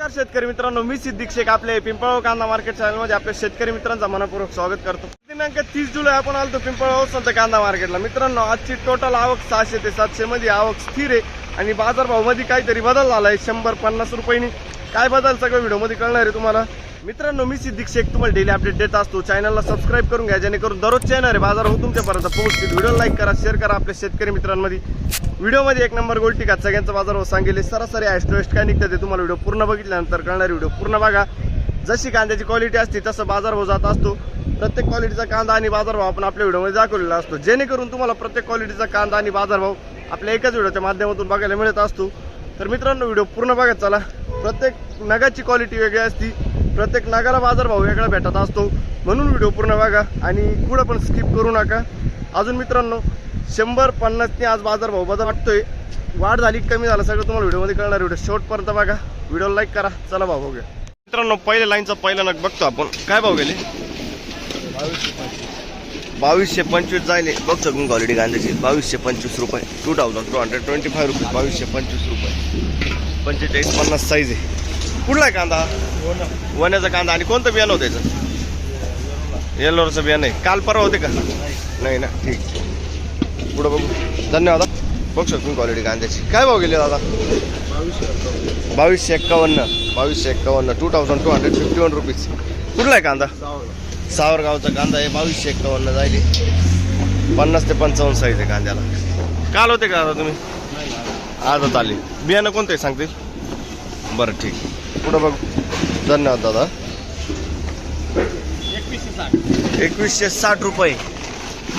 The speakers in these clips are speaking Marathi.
नमस्कार शेतकरी मित्रांनो, मी सिद्दीक शेख आपले पिंपळगाव कांदा मार्केट चॅनलमध्ये आपल्या शेतकरी मित्रांचा मनपूर्वक स्वागत करतो। दिनांक 30 जुलै आपण आलो पिंपळगाव संत कांदा मार्केटला। मित्रांनो, आजची टोटल आवक 600 ते 700 मध्ये आवक स्थिर आहे आणि बाजारभाव मध्ये काहीतरी बदल झाला आहे 100-50 रुपयांनी। काय बदल सगळं व्हिडिओ मध्ये कळणार आहे तुम्हाला। मित्रांनो, मी सिद्दीक शेख तुम्हाला डेली अपडेट देत असतो। चॅनलला सबस्क्राइब करून घ्या जेणेकरून दररोजचे येणारे बाजार हो तुमच्यापर्यंत पोहोचतील। व्हिडिओ लाईक करा, शेअर करा आपल्या शेतकरी मित्रांमध्ये। व्हिडिओमध्ये एक नंबर गोल्टी का सगळ्यांचा बाजार हो सांगेल। सरासरी हायस्ट काय निघतं ते तुम्हाला व्हिडिओ पूर्ण बघितल्यानंतर कळणार। व्हिडिओ पूर्ण बघा। जशी कांद्याची क्वालिटी असते तसं बाजारभाव जात असतो। प्रत्येक क्वालिटीचा कांदा आणि बाजारभाव आपण आपल्या व्हिडिओमध्ये दाखवलेला असतो जेणेकरून तुम्हाला प्रत्येक क्वालिटीचा कांदा आणि बाजारभाव आपल्या एकाच व्हिडिओच्या माध्यमातून बघायला मिळत असतो। तर मित्रांनो, व्हिडिओ पूर्ण बघत चला। प्रत्येक नगाची क्वालिटी वेगळी असते, प्रत्येक नगाला बाजारभाव वेगळा भेटत असतो, म्हणून व्हिडिओ पूर्ण बघा आणि पुढे पण स्किप करू नका। अजून मित्रांनो, 100-50 ने आज बाजारभाव बदल वाटतोय। वाढ झाली कमी झालं सगळं तुम्हाला व्हिडिओमध्ये कळणार। व्हिडिओ शेवटपर्यंत बघा, व्हिडिओ लाईक करा। चला भाव बघूया। मित्रांनो, पहिल्या लाईनचा पहिला नग बघतो आपण। काय भाव गेले? 2225 जायले बघतो तुम्ही क्वालिटी कांद्याची। 2225 रुपये, 2225 रुपये, 2225 रुपये, 45-50 साईज आहे। कुठला आहे कांदा? वण्याचा कांदा। आणि कोणतं बियाणं होतं याचं? येल्लोरचं बियाणं आहे। काल परवा होते का? नाही ना, ठीक। पुढं बघू। धन्यवाद। बघू शकतो तुम्ही क्वालिटी कांद्याची। काय भाव गेले दादा? 2251, 2251 रुपीज। कुठला आहे कांदा? सावरगावचा कांदा आहे। 2251 जायले, 50 ते 55 साईज आहे कांद्याला। काल होते का दादा तुम्ही? आजच आले। बियाणं कोणतं आहे सांगतील? बरं, ठीक। पुढं बघू। धन्यवाद दादा। 2160 रुपये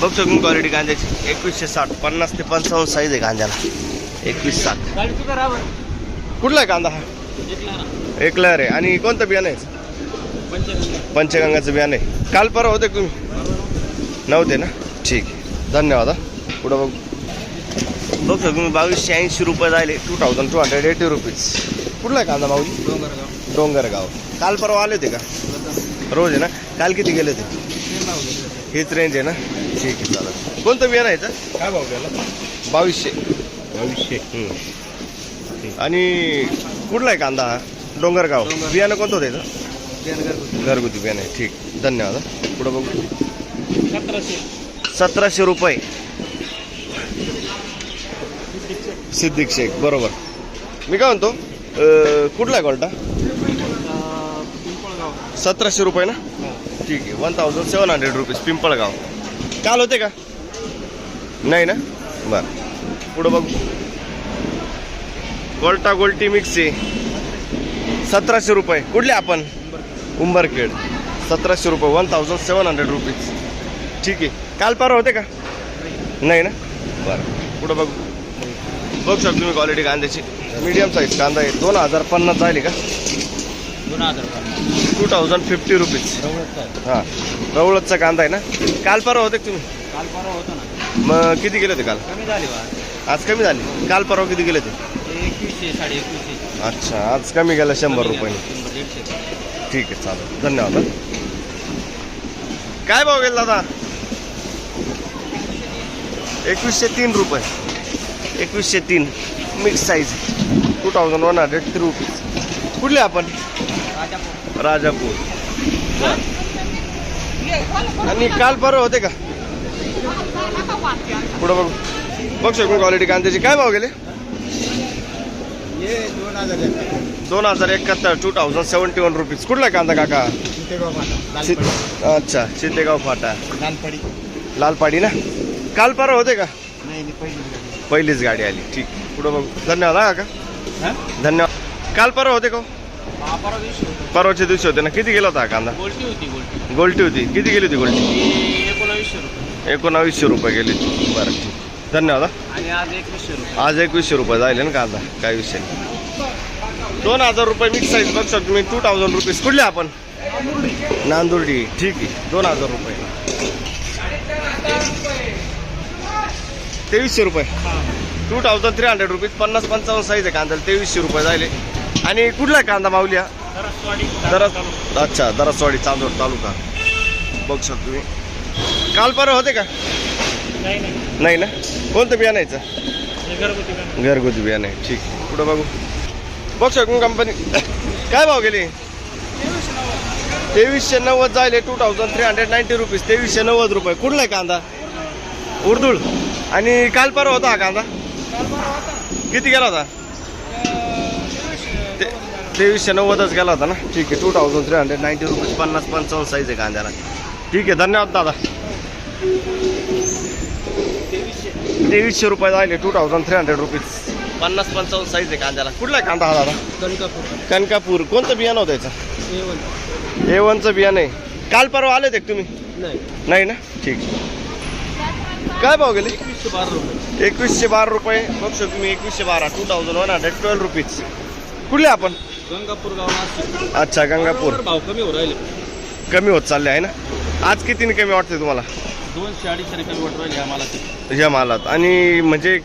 बघ शकून क्वालिटी कांद्याची। 2160, 50 ते 55 साईज आहे कांद्याला। 2160। कुठला आहे कांदा हा? एकलर आहे। आणि कोणतं बियाणं आहे? पंचगंगाचं बियाणं आहे। काल परवा होते तुम्ही? नव्हते ना, ठीक आहे। धन्यवाद। पुढं बघू। बघ तुम्ही 2280 रुपये जायले, 2280 रुपीज। कुठला आहे कांदा माऊली? डोंगरगाव। काल परवा आले होते का? रोज आहे ना। काल किती गेले होते? हीच रेंज आहे ना, ठीक आहे, चालेल। कोणतं बियाणं आहे? काय भाव गेला? 2200। आणि कुठला आहे कांदा हा? डोंगरगाव। बियाणं कोणतं होतं? घरगुती बियाणं आहे, ठीक। धन्यवाद। पुढं बघू। 1700 रुपये सिद्दीक शेख, बरोबर। मी काय म्हणतो, कुठला आहे क्वालिटा? 1700 रुपये ना, ठीक आहे। 1700 रुपीज पिंपळगाव। काल होते का? नाही ना, बरं। पुढं बघू। गोल्टा गोल्टी मिक्स आहे, 1700 रुपये। कुठले आपण? उंबरखेड। 1700 रुपये, 1700 रुपीज, ठीक आहे। काल परवा होते का? नाही ना, बरं। पुढं बघू। बघू शकतो तुम्ही क्वालिटी कांद्याची। मीडियम साईज कांदा आहे। 2050 झाली का? 2050 रुपीज। हां, रवळतचा कांदा आहे ना। काल परवा होते तुम्ही? काल परवा होतं ना। मग किती गेले होते काल? कमी झाली बा। आज कमी झाली। काल परवा किती गेले होते? 2100, 2150। अच्छा, आज कमी गेलं 100 रुपये, ठीक आहे, चालेल। धन्यवाद। काय भाव गेला दादा? 2103 रुपये, 2103 मिक्स साईज, 2103 रुपीज। कुठले आपण? राजापूर। आणि काल परवा होते का? पुढं बघू। बघ शकतो क्वालिटी कांद्याची। काय भाव गेले? 2071, 2071 रुपीज। कुठला कांदा काका? अच्छा, चितेगाव फाटा, लालपाडी ना। काल परवा होते का? पहिलीच गाडी आली, ठीक। पुढं बघू। धन्यवाद हा काका, धन्यवाद। काल परवा होते का? परवाच्या दिवशी होते ना। किती गेला होता कांदा? गोल्टी होती। किती गेली होती गोल्टी? 1900 रुपये गेली। बरं, ठीक, धन्यवाद। आज 2100 रुपये जायले ना कांदा, काय विषय नाही। 2000 रुपये मिक्स साईज बघ शकतो तुम्ही, 2000 रुपीज। कुठले आपण? नांदुर्डी, ठीक आहे। 2000 रुपये, 2300 रुपये, 2300 रुपीज। 50-55 साईज आहे कांदा, 2300 रुपये जायले। आणि कुठला कांदा माऊली हा? अच्छा, दरसवाडी, चांदोड तालुका। बघ शकतो तुम्ही। काल परवा होते का? नाही ना, कोणतं बियाणं यायचं? घरगुती बियाणं आहे, ठीक। पुढं बघू। बघ शकून कंपनी काय भाव गेले? 2390 जायले 2390 रुपीज. 2390 रुपये. कुठला आहे कांदा? उर्दुळ. आणि काल परवा होता हा कांदा? किती गेला होता? 2390च गेला होता ना. ठीक आहे. 2390 रुपीज. 50-55 साईज आहे कांद्याला. ठीक आहे. धन्यवाद दादा. 2300 रुपये जायले 2300 रुपीज. 50-55 साईज आहे कांद्याला. कुठला आहे कांदा हा दादा? कनकापूर. कोणतं बियाणं होतं याचं? A1चं बियाणं आहे. काल परवा आले ते तुम्ही? नाही ना. ठीक. काय भाव गेले? 2112 रुपये. बघ शकतो तुम्ही. 2112. 2112 रुपीज. कुठले आपण? गंगापूर गाव नाशिक. अच्छा, गंगापूर. भाव कमी होऊ राहिले. कमी होत चालले आहे ना. आज कितीने कमी वाटते तुम्हाला? 200-250 कमी वाटू राहिले आम्हाला. या मालात. आणि म्हणजे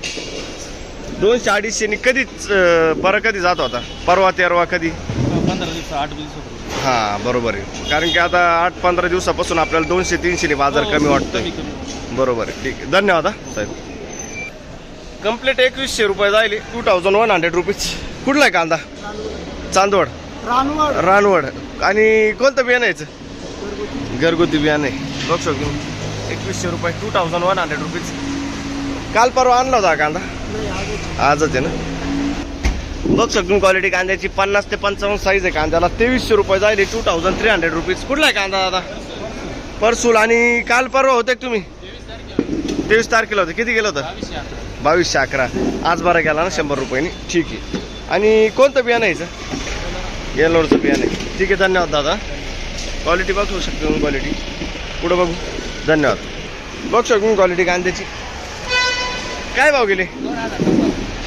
200-250 कधीच बरं कधी जात होता? परवा तेरवा कधी? 15 दिवस 8 दिवस. हां बरोबर आहे. कारण की आता 8-15 दिवसापासून आपल्याला 200-300 बाजार कमी वाटतोय. बरोबर आहे. ठीक आहे. धन्यवाद हा साहेब. कंप्लीट 2100 रुपये जायले 2100 रुपीज. कुठला आहे कांदा? चांदवड. रानवड. आणि कोणतं बियाणं यायचं? घरगुती बियाणं आहे. बघ शकतो 2100 रुपये. 2100 रुपीज. काल परवा आणला होता कांदा? आजच आहे ना. बघ शकतो क्वालिटी कांद्याची. 50 ते 55 साईज आहे कांद्याला. 2300 रुपये जायले 2300 रुपीज. कुठला आहे कांदा दादा? परसूल. आणि काल परवा होते तुम्ही? 23 तारखेला होते. किती गेलं होतं? 2211. आज बरा गेला ना 100 रुपयांनी. ठीक आहे. आणि कोणतं बियाणं यायचं? येलोरचं बियाणं आहे. ठीक आहे. धन्यवाद दादा. क्वालिटी बघू शकतो क्वालिटी. पुढं बघू. धन्यवाद. बघ शकतो क्वालिटी कांद्याची. काय भाव गेले?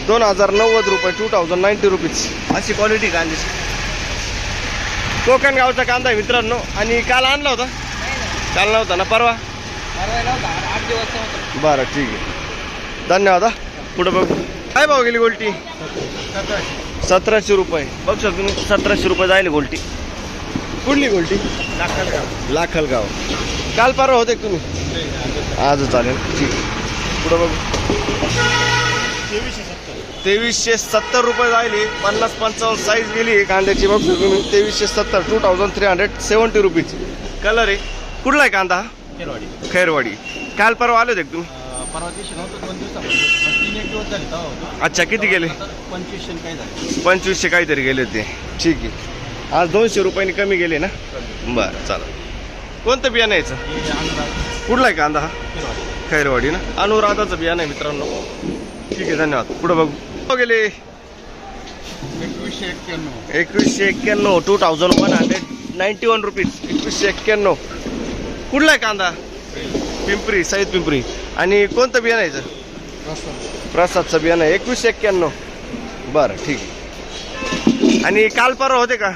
2090 रुपये. 2090 रुपीज. अशी क्वालिटी कांद्याची. कोकण गावचा कांदा आहे मित्रांनो. आणि काल आणला होता? काल नव्हता ना. परवा? 8 दिवस. बरं ठीक आहे. धन्यवाद. पुढं बघू. काय भाव गेली गोल्टी? 1700 रुपये. बघ शकतो 1700 रुपये जायले गोल्टी. कुठली गोल्टी? लाखलगाव. काल परवा होते तुम्ही? आज चालेल. ठीक. पुढं बघू. 2370 रुपये जायले. 50-55 साईज गेली कांद्याची. बघ शकतो 2370. 2370 रुपीज. कलर आहे. कुठला आहे कांदा? खैरवाडी. काल परवा आले होते तुम्ही? परवा दिवशी नव्हतं 2 दिवसापासून. 3-1 दिवस झाले तेव्हा होतो. अच्छा. किती गेले? 2500 काही झाले. 2500 काहीतरी गेले होते. ठीक आहे. आज 200 रुपयांनी कमी गेले ना. बरं चालेल. कोणतं बियाणं यायचं? कुठला आहे कांदा हा? खैरवाडी ना. अनुराधाचं बियाणं आहे मित्रांनो. ठीक आहे. धन्यवाद. पुढं बघू. हो गेले 2191. 2191 रुपीज. 2191. कुठला आहे कांदा? पिंपरी. सईद पिंपरी. आणि कोणतं बियाणं यायचं? प्रसादचं बियाणं आहे. 2191. बरं ठीक आहे. आणि काल परवा होते का?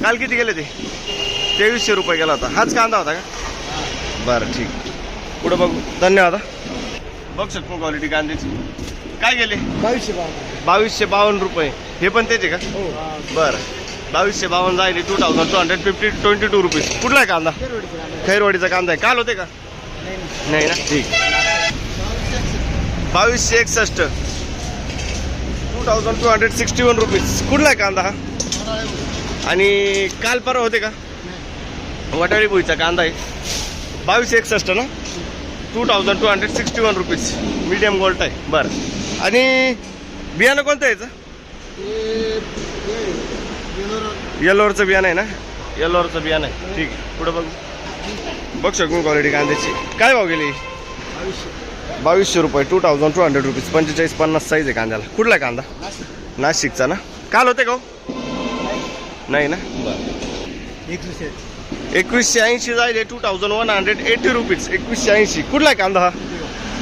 काल किती गेले ते? 2300 रुपये गेला होता. हाच कांदा होता का? बरं ठीक. पुढं बघू. धन्यवाद. बघ शकतो क्वालिटी कांद्याची. काय गेले? 2252 रुपये. हे पण त्याचे का? बरं. 2252 जायले 2222 रुपीज. कुठला आहे कांदा? खैरवाडीचा कांदा आहे. काल होते का? नाही ना. ठीक. 2261. 2261 रुपीज. कुठला आहे कांदा हा? आणि काल परवा होते का? वटाळी भुईचा कांदा आहे. 2261 ना. 2261 रुपीज. मीडियम गोल्ट आहे. बरं. आणि बियाणं कोणतं यायचं? येलोरचं बियाणं आहे ना. येलोरचं बियाणं आहे. ठीक आहे. पुढं बघू. बघ शकतो क्वालिटी कांद्याची. काय भाव गेली? 2200 रुपये. 2200 रुपीज. 45-50 साईज आहे कांद्याला. कुठला आहे कांदा? नाशिकचा ना. काल होते का? नाही ना. बरं. 2180 जायले 2180 रुपीज. 2180. कुठला आहे कांदा हा?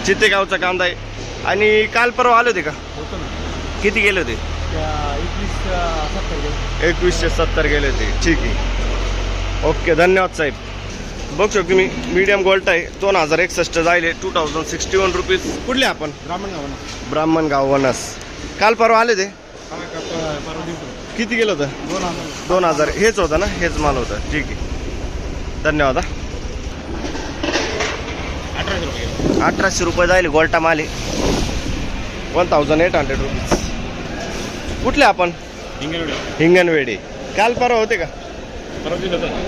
चितेगावचा कांदा आहे. आणि काल परवा आले होते का? किती गेले होते? 2170 गेले होते. ठीक आहे. ओके. धन्यवाद साहेब. बघ शकतो मी. मीडियम गोल्ट आहे. 2061 जायले 2061 रुपीज. कुठले आपण? ब्राह्मणगाव वनस. काल परवा आले ते? किती गेलं होतं? 2000. हेच होतं ना. हेच माल होतं. ठीक आहे. धन्यवाद. 1800 रुपये जायले गोल्टा माल आहे. 1800 रुपीज. कुठले आपण? हिंगणवेडे. काल परवा होते का?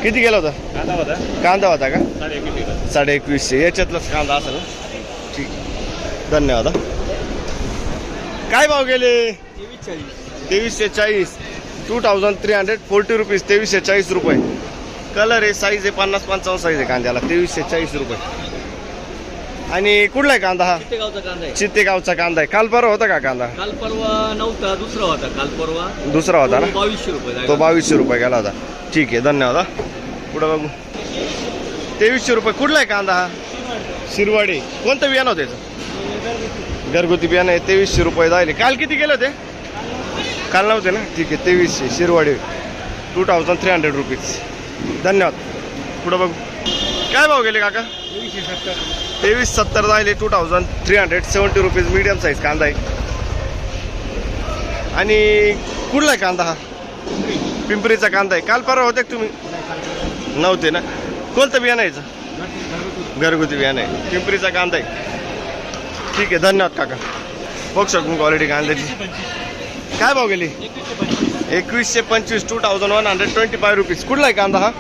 किती गेला होता कांदा? होता का 2150. याच्यातलाच कांदा असेल ना? ठीक, धन्यवाद हा. काय भाव गेले? 2340. 2340 रुपीज. 2340 रुपये. कलर आहे, साईज आहे 50-55 साईज आहे कांद्याला. 2340 रुपये. आणि कुठला आहे कांदा हा? चित्तेगावचा कांदा आहे. चित्तेगावचा कांदा आहे. काल परवा होता का कांदा? काल परवा नव्हता, दुसरा होता. काल परवा दुसरा होता ना? 2200 रुपये. तो 2200 रुपये गेला होता. ठीक आहे, धन्यवाद हा. पुढं बघू. 2300 रुपये. कुठला आहे कांदा हा? शिरवाडी. कोणतं बियाणं होतं याचं? घरगुती बियाणं आहे. 2300 रुपये जायले. काल किती गेले होते? काल नव्हते ना? ठीक आहे, 2300. शिरवाडी 2300 रुपीज. धन्यवाद. पुढं बघू. काय भाव गेले काका? 2370 जायले. 2370 रुपीज. मीडियम साईज कांदा आहे. आणि कुठला आहे कांदा हा? पिंपरीचा कांदा आहे. काल परवा होते का तुम्ही? नव्हते ना? कोणतं बियाणं आहे याचं? घरगुती बियाणं आहे. पिंपरीचा कांदा आहे. ठीक आहे, धन्यवाद काका. बघू शकतो क्वालिटी कांद्याची. काय भाव गेली? 2125. 2125 रुपीज. कुठला आहे कांदा हा?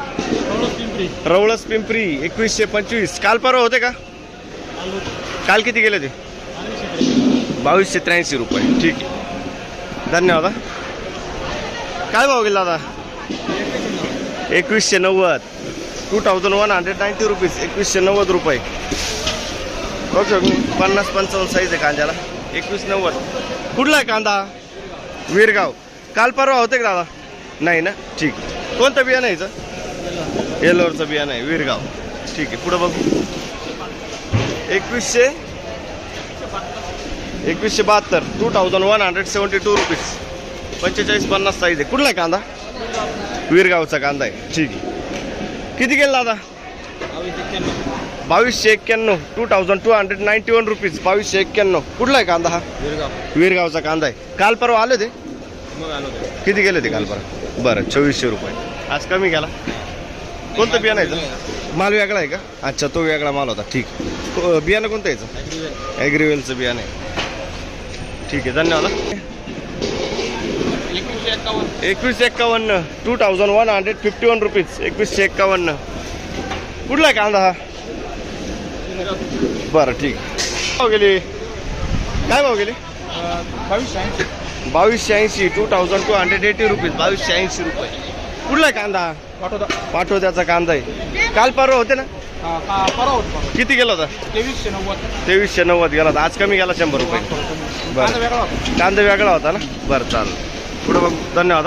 रवळस पिंपरी. 2125. काल परवा होते का? काल किती गेले ते? 2283 रुपये. ठीक आहे, धन्यवाद हा. काय भाव गेला दादा? 2190. 2190 रुपीज. 2190 रुपये. बघू शकतो 50-55 साईज आहे कांद्याला. 2190. कुठला आहे कांदा? वीरगाव. काल परवा होते का दादा? नाही ना? ठीक. कोणतं बियाणं आहे याचं? येलोरचं बियाणं आहे. वीरगाव. ठीक आहे, पुढं बघू. 2172. 2172 रुपीज. 45-50 साईज आहे. कुठला आहे कांदा? वीरगावचा कांदा आहे. ठीक आहे. किती गेला दादा? 2291. 2291 रुपीज. 2291. कुठला आहे कांदा हा? वीरगावचा कांदा आहे. काल परवा आले ते? किती गेले ते काल परवा? बरं, 2400 रुपये. आज कमी गेला. कोणतं बियाणं आहे? माल वेगळा आहे का? अच्छा, तो वेगळा माल होता. ठीक. बियाणं कोणतं यायचं? ॲग्रीवेलचं बियाणं आहे. ठीक आहे, धन्यवाद. 2151. 2151 रुपीज. 2151. कुठला आहे कांदा हा? बरं, ठीक. भाव गेली? काय भाव गेली? 2280. 2280 रुपीज. 2280 रुपये. कुठला आहे कांदा? पाठवत्याचा कांदा आहे. काल परवा होते ना? किती गेला होता? 2390 गेला होता. आज कमी गेला 100 रुपये. बरं, कांदा वेगळा होता ना? बरं, चालेल. पुढं बघ. धन्यवाद.